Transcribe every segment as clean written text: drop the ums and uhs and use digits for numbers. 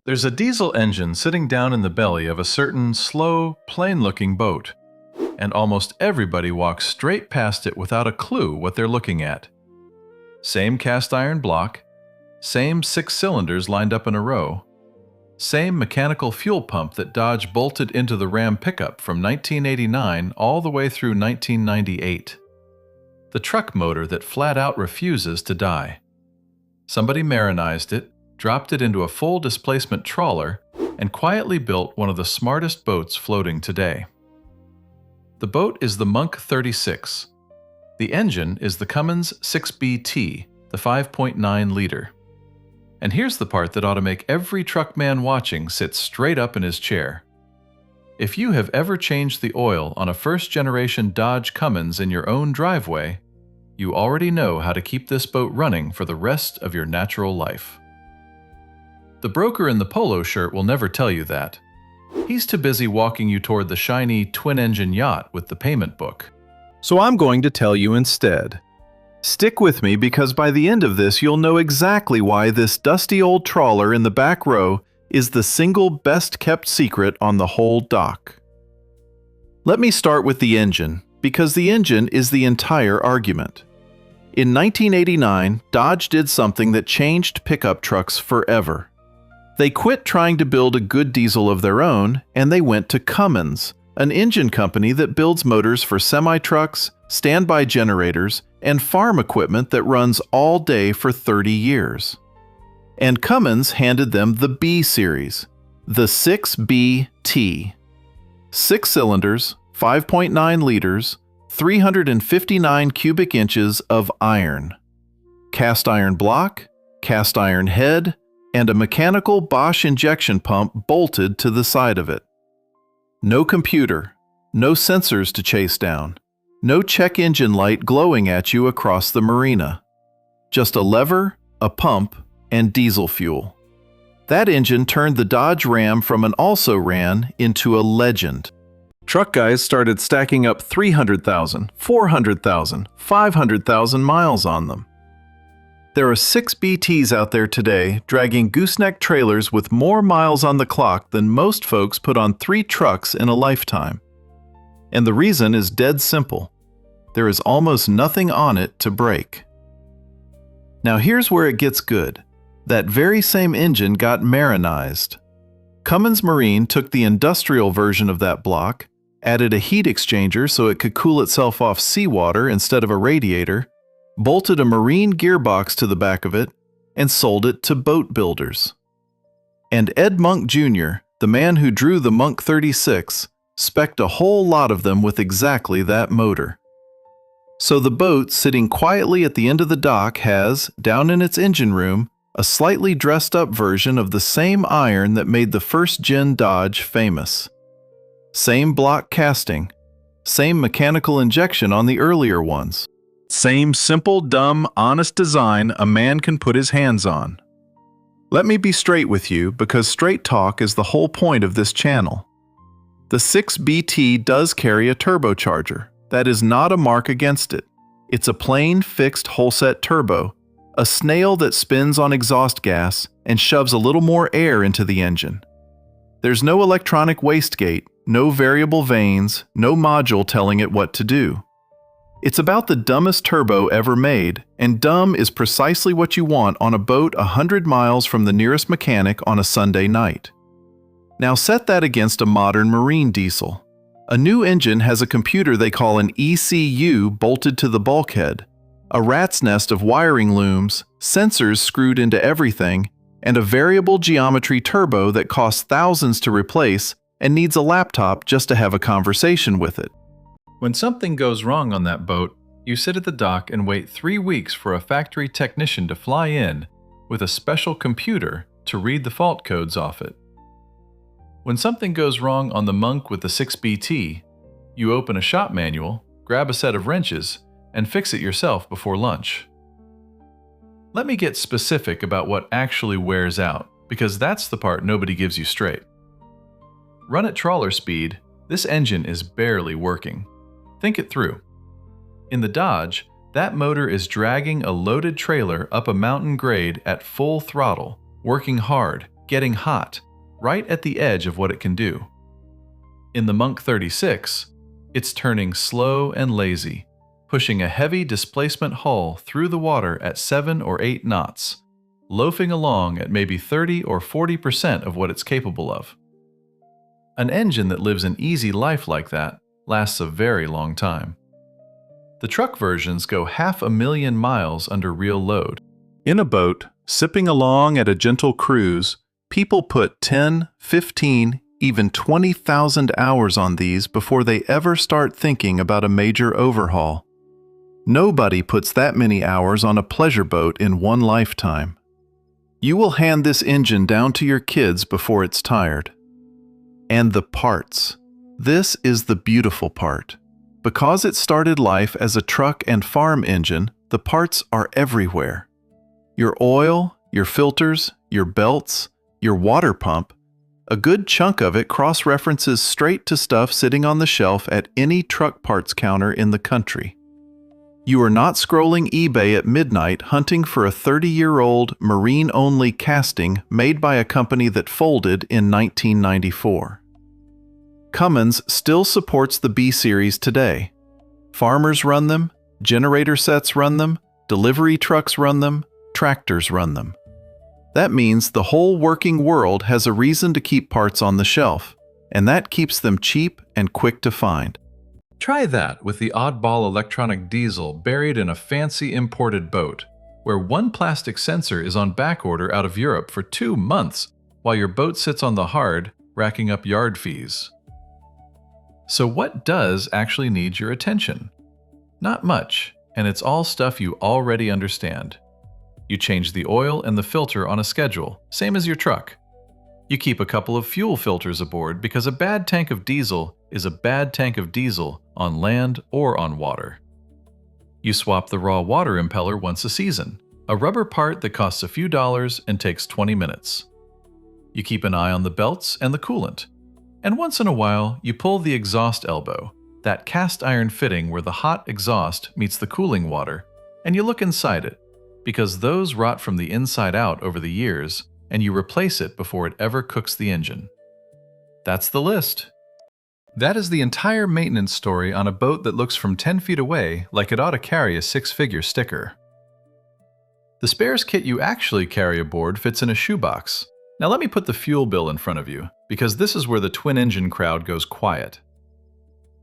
There's a diesel engine sitting down in the belly of a certain slow, plain-looking boat, and almost everybody walks straight past it without a clue what they're looking at. Same cast iron block, same 6 cylinders lined up in a row, same mechanical fuel pump that Dodge bolted into the Ram pickup from 1989 all the way through 1998. The truck motor that flat out refuses to die. Somebody marinized it, dropped it into a full-displacement trawler, and quietly built one of the smartest boats floating today. The boat is the Monk 36. The engine is the Cummins 6BT, the 5.9 liter. And here's the part that ought to make every truck man watching sit straight up in his chair. If you have ever changed the oil on a first-generation Dodge Cummins in your own driveway, you already know how to keep this boat running for the rest of your natural life. The broker in the polo shirt will never tell you that. He's too busy walking you toward the shiny twin-engine yacht with the payment book. So I'm going to tell you instead. Stick with me because by the end of this you'll know exactly why this dusty old trawler in the back row is the single best-kept secret on the whole dock. Let me start with the engine, because the engine is the entire argument. In 1989, Dodge did something that changed pickup trucks forever. They quit trying to build a good diesel of their own, and they went to Cummins, an engine company that builds motors for semi-trucks, standby generators, and farm equipment that runs all day for 30 years. And Cummins handed them the B series, the 6BT. 6 cylinders, 5.9 liters, 359 cubic inches of iron. Cast iron block, cast iron head, and a mechanical Bosch injection pump bolted to the side of it. No computer, no sensors to chase down, no check engine light glowing at you across the marina. Just a lever, a pump, and diesel fuel. That engine turned the Dodge Ram from an also-ran into a legend. Truck guys started stacking up 300,000, 400,000, 500,000 miles on them. There are 6 BTs out there today dragging gooseneck trailers with more miles on the clock than most folks put on 3 trucks in a lifetime. And the reason is dead simple. There is almost nothing on it to break. Now here's where it gets good. That very same engine got marinized. Cummins Marine took the industrial version of that block, added a heat exchanger so it could cool itself off seawater instead of a radiator, bolted a marine gearbox to the back of it, and sold it to boat builders. And Ed Monk Jr., the man who drew the Monk 36, spec'd a whole lot of them with exactly that motor. So the boat sitting quietly at the end of the dock has, down in its engine room, a slightly dressed-up version of the same iron that made the first-gen Dodge famous. Same block casting, same mechanical injection on the earlier ones. Same simple, dumb, honest design a man can put his hands on. Let me be straight with you because straight talk is the whole point of this channel. The 6BT does carry a turbocharger. That is not a mark against it. It's a plain, fixed whole-set turbo, a snail that spins on exhaust gas and shoves a little more air into the engine. There's no electronic wastegate, no variable vanes, no module telling it what to do. It's about the dumbest turbo ever made, and dumb is precisely what you want on a boat 100 miles from the nearest mechanic on a Sunday night. Now set that against a modern marine diesel. A new engine has a computer they call an ECU bolted to the bulkhead, a rat's nest of wiring looms, sensors screwed into everything, and a variable geometry turbo that costs thousands to replace and needs a laptop just to have a conversation with it. When something goes wrong on that boat, you sit at the dock and wait 3 weeks for a factory technician to fly in with a special computer to read the fault codes off it. When something goes wrong on the Monk with the 6BT, you open a shop manual, grab a set of wrenches, and fix it yourself before lunch. Let me get specific about what actually wears out, because that's the part nobody gives you straight. Run at trawler speed, this engine is barely working. Think it through. In the Dodge, that motor is dragging a loaded trailer up a mountain grade at full throttle, working hard, getting hot, right at the edge of what it can do. In the Monk 36, it's turning slow and lazy, pushing a heavy displacement hull through the water at 7 or 8 knots, loafing along at maybe 30 or 40% of what it's capable of. An engine that lives an easy life like that lasts a very long time. The truck versions go 500,000 miles under real load. In a boat, sipping along at a gentle cruise, people put 10, 15, even 20,000 hours on these before they ever start thinking about a major overhaul. Nobody puts that many hours on a pleasure boat in one lifetime. You will hand this engine down to your kids before it's tired. And the parts. This is the beautiful part. Because it started life as a truck and farm engine, the parts are everywhere. Your oil, your filters, your belts, your water pump, a good chunk of it cross-references straight to stuff sitting on the shelf at any truck parts counter in the country. You are not scrolling eBay at midnight hunting for a 30-year-old marine-only casting made by a company that folded in 1994. Cummins still supports the B-Series today. Farmers run them, generator sets run them, delivery trucks run them, tractors run them. That means the whole working world has a reason to keep parts on the shelf, and that keeps them cheap and quick to find. Try that with the oddball electronic diesel buried in a fancy imported boat, where one plastic sensor is on backorder out of Europe for 2 months, while your boat sits on the hard, racking up yard fees. So what does actually need your attention? Not much, and it's all stuff you already understand. You change the oil and the filter on a schedule, same as your truck. You keep a couple of fuel filters aboard because a bad tank of diesel is a bad tank of diesel on land or on water. You swap the raw water impeller once a season, a rubber part that costs a few dollars and takes 20 minutes. You keep an eye on the belts and the coolant. And once in a while, you pull the exhaust elbow, that cast iron fitting where the hot exhaust meets the cooling water, and you look inside it, because those rot from the inside out over the years, and you replace it before it ever cooks the engine. That's the list. That is the entire maintenance story on a boat that looks from 10 feet away like it ought to carry a 6-figure sticker. The spares kit you actually carry aboard fits in a shoebox. Now let me put the fuel bill in front of you, because this is where the twin-engine crowd goes quiet.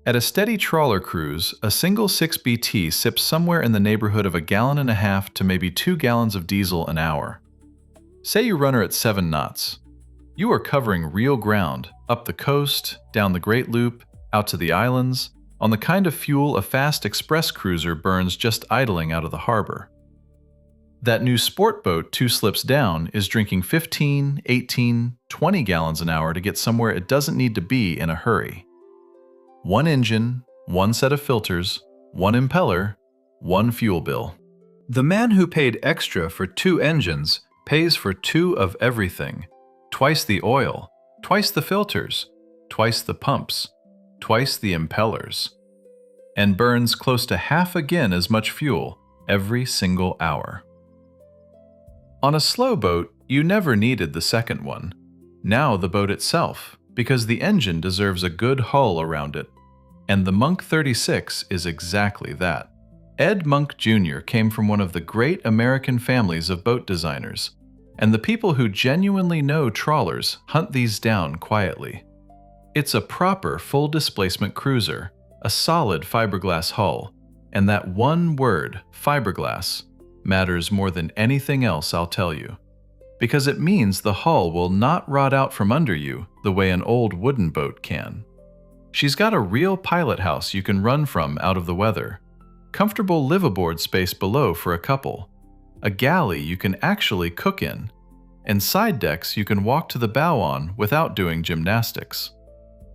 At a steady trawler cruise, a single 6BT sips somewhere in the neighborhood of 1.5 gallons to maybe 2 gallons of diesel an hour. Say you run her at 7 knots. You are covering real ground, up the coast, down the Great Loop, out to the islands, on the kind of fuel a fast express cruiser burns just idling out of the harbor. That new sport boat 2 slips down is drinking 15, 18, 20 gallons an hour to get somewhere it doesn't need to be in a hurry. 1 engine, 1 set of filters, 1 impeller, 1 fuel bill. The man who paid extra for 2 engines pays for 2 of everything. Twice the oil, twice the filters, twice the pumps, twice the impellers, and burns close to half again as much fuel every single hour. On a slow boat, you never needed the second one. Now the boat itself, because the engine deserves a good hull around it. And the Monk 36 is exactly that. Ed Monk Jr. came from one of the great American families of boat designers, and the people who genuinely know trawlers hunt these down quietly. It's a proper full-displacement cruiser, a solid fiberglass hull, and that one word, fiberglass, matters more than anything else I'll tell you, because it means the hull will not rot out from under you the way an old wooden boat can. She's got a real pilot house you can run from out of the weather, comfortable liveaboard space below for a couple, a galley you can actually cook in, and side decks you can walk to the bow on without doing gymnastics.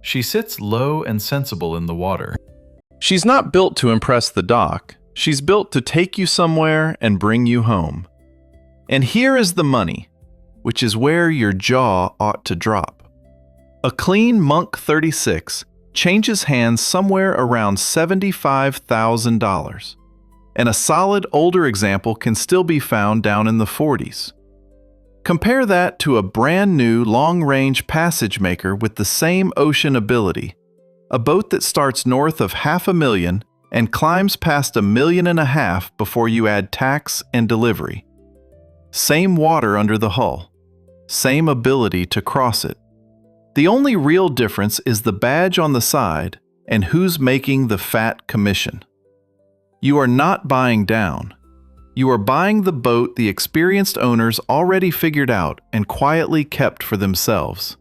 She sits low and sensible in the water. She's not built to impress the dock. She's built to take you somewhere and bring you home. And here is the money, which is where your jaw ought to drop. A clean Monk 36 changes hands somewhere around $75,000, and a solid older example can still be found down in the 40s. Compare that to a brand new long-range passage maker with the same ocean ability, a boat that starts north of $500,000 and climbs past $1.5 million before you add tax and delivery. Same water under the hull, same ability to cross it. The only real difference is the badge on the side and who's making the fat commission. You are not buying down. You are buying the boat the experienced owners already figured out and quietly kept for themselves.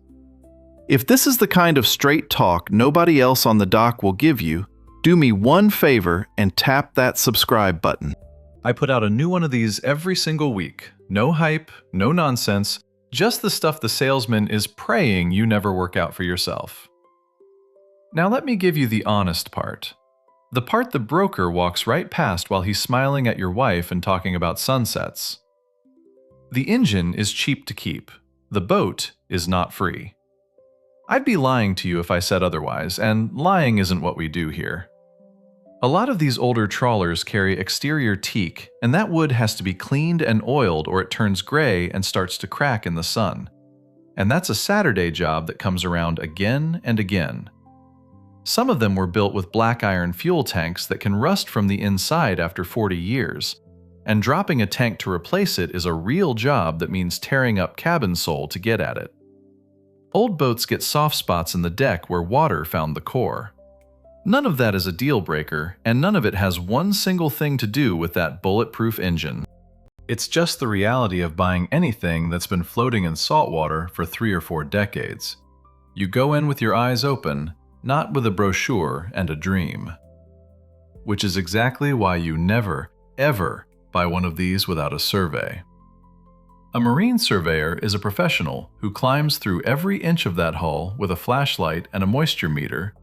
If this is the kind of straight talk nobody else on the dock will give you, do me one favor and tap that subscribe button. I put out a new one of these every single week. No hype, no nonsense, just the stuff the salesman is praying you never work out for yourself. Now let me give you the honest part. The part the broker walks right past while he's smiling at your wife and talking about sunsets. The engine is cheap to keep. The boat is not free. I'd be lying to you if I said otherwise, and lying isn't what we do here. A lot of these older trawlers carry exterior teak, and that wood has to be cleaned and oiled or it turns gray and starts to crack in the sun. And that's a Saturday job that comes around again and again. Some of them were built with black iron fuel tanks that can rust from the inside after 40 years, and dropping a tank to replace it is a real job that means tearing up cabin sole to get at it. Old boats get soft spots in the deck where water found the core. None of that is a deal breaker, and none of it has one single thing to do with that bulletproof engine. It's just the reality of buying anything that's been floating in salt water for 3 or 4 decades. You go in with your eyes open, not with a brochure and a dream. Which is exactly why you never, ever buy one of these without a survey. A marine surveyor is a professional who climbs through every inch of that hull with a flashlight and a moisture meter,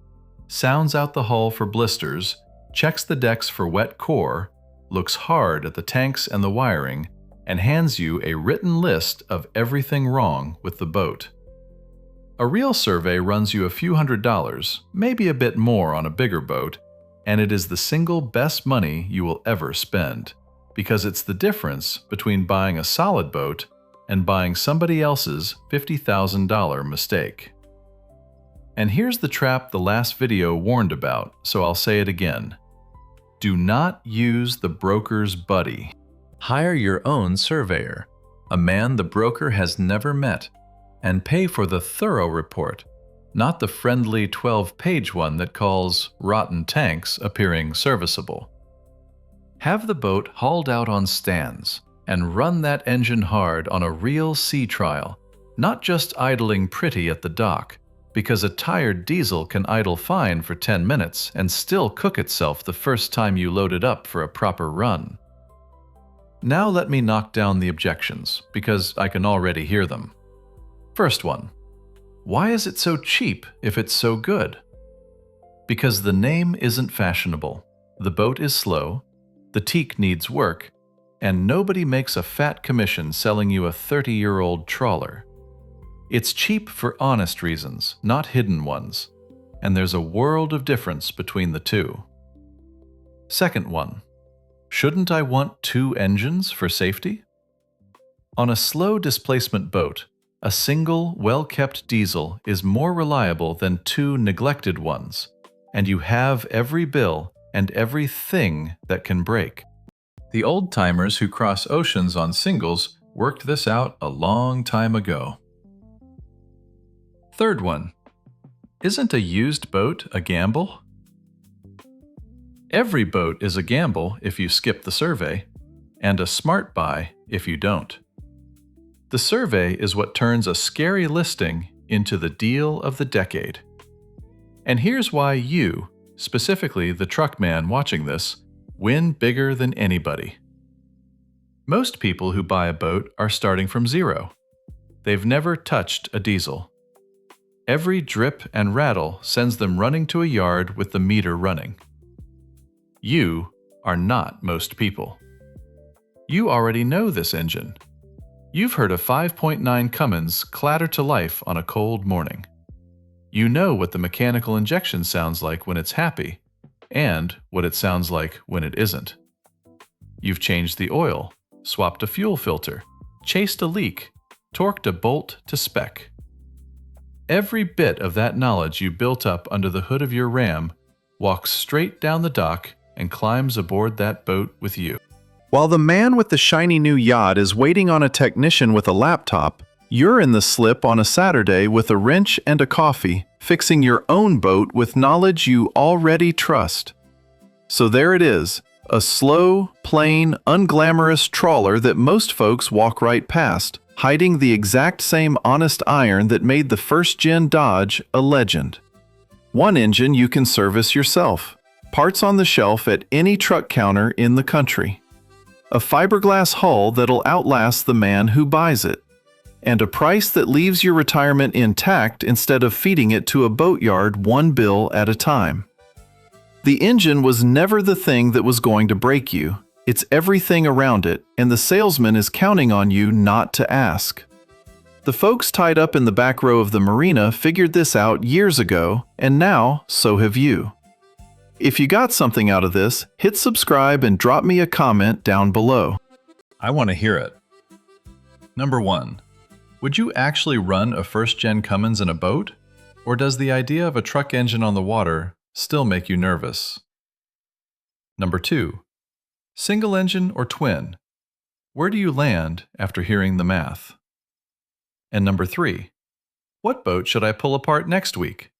sounds out the hull for blisters, checks the decks for wet core, looks hard at the tanks and the wiring, and hands you a written list of everything wrong with the boat. A real survey runs you a few $100s, maybe a bit more on a bigger boat, and it is the single best money you will ever spend, because it's the difference between buying a solid boat and buying somebody else's $50,000 mistake. And here's the trap the last video warned about, so I'll say it again. Do not use the broker's buddy. Hire your own surveyor, a man the broker has never met, and pay for the thorough report, not the friendly 12-page one that calls rotten tanks appearing serviceable. Have the boat hauled out on stands and run that engine hard on a real sea trial, not just idling pretty at the dock, because a tired diesel can idle fine for 10 minutes and still cook itself the first time you load it up for a proper run. Now let me knock down the objections, because I can already hear them. First one, why is it so cheap if it's so good? Because the name isn't fashionable, the boat is slow, the teak needs work, and nobody makes a fat commission selling you a 30-year-old trawler. It's cheap for honest reasons, not hidden ones, and there's a world of difference between the two. Second one, shouldn't I want 2 engines for safety? On a slow displacement boat, a single, well-kept diesel is more reliable than 2 neglected ones, and you have every bill and everything that can break. The old-timers who cross oceans on singles worked this out a long time ago. Third one, isn't a used boat a gamble? Every boat is a gamble if you skip the survey, and a smart buy if you don't. The survey is what turns a scary listing into the deal of the decade. And here's why you, specifically the truckman watching this, win bigger than anybody. Most people who buy a boat are starting from zero. They've never touched a diesel. Every drip and rattle sends them running to a yard with the meter running. You are not most people. You already know this engine. You've heard a 5.9 Cummins clatter to life on a cold morning. You know what the mechanical injection sounds like when it's happy, and what it sounds like when it isn't. You've changed the oil, swapped a fuel filter, chased a leak, torqued a bolt to spec. Every bit of that knowledge you built up under the hood of your Ram walks straight down the dock and climbs aboard that boat with you. While the man with the shiny new yacht is waiting on a technician with a laptop, you're in the slip on a Saturday with a wrench and a coffee, fixing your own boat with knowledge you already trust. So there it is, a slow, plain, unglamorous trawler that most folks walk right past, hiding the exact same honest iron that made the first-gen Dodge a legend. One engine you can service yourself, parts on the shelf at any truck counter in the country. A fiberglass hull that'll outlast the man who buys it. And a price that leaves your retirement intact instead of feeding it to a boatyard one bill at a time. The engine was never the thing that was going to break you. It's everything around it, and the salesman is counting on you not to ask. The folks tied up in the back row of the marina figured this out years ago, and now so have you. If you got something out of this, hit subscribe and drop me a comment down below. I want to hear it. Number 1. Would you actually run a first-gen Cummins in a boat? Or does the idea of a truck engine on the water still make you nervous? Number 2. Single engine or twin? Where do you land after hearing the math? And number 3. What boat should I pull apart next week?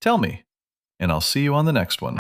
Tell me, and I'll see you on the next one.